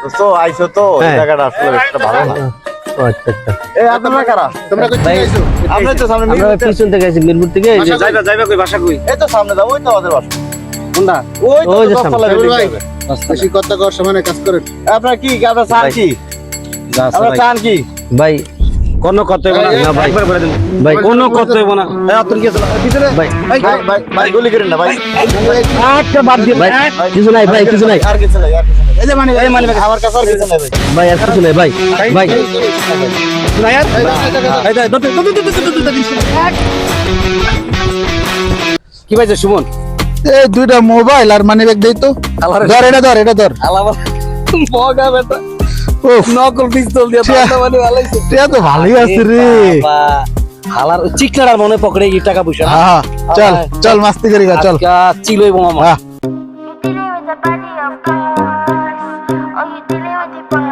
আসতেছো আইছো তো এই জায়গাটা আসলে একটা ভালো না। আচ্ছা আচ্ছা এই আপনারা কারা? তোমরা কই ভাই, আইছো? আমরা তো সামনে আমরা মিরপুর পিছন থেকে আইছি মিরপুর থেকে এই যে যাইবা কই বাসা কই এই তো সামনে দাও ওই তো আমাদের বাসা। কোনটা ওই তো ওই যে দশতলা সামনে। building ভাই। হবে। বেশি কথা কর সমানে কাজ করেন। আপনারা কি আপনারা চান ভাই। কি? যা আপনারা চান কি? ভাই কোন কত হইব না না ভাই। একবার বলে দিন ভাই কোন কত হইব না এই আতর কি আছে পিছনে ভাই ভাই ভাই ভাই গুলি করেন না ভাই। আচ্ছা বাদ দিন ভাই কিছু নাই ভাই কিছু নাই আর কিছু নাই আর কিছু নাই। এই যে মানে এই মানে আমার কাছে আর কিছু নাই ভাই। ভাই আর কিছু নাই ভাই ভাই না यार এই দে দত কি ভাই সুমন এই দুইটা মোবাইল আর মানি ব্যাগ দেই তো। ধর এটা ধর এটা ধর। আলাবা বগা বেটা উফ নকল পিস্তল দিয়ে ছিয়া। মানে ভালোইছে এটা তো ভালোই আছে রে। হালার চিকনার মনে পকড়ে এই টাকা পয়সা হ্যাঁ চল চল মাস্তি করি গা চল। আজকা চিলইব মামা হ্যাঁ You dealing with a body of course. Oh, you dealing with the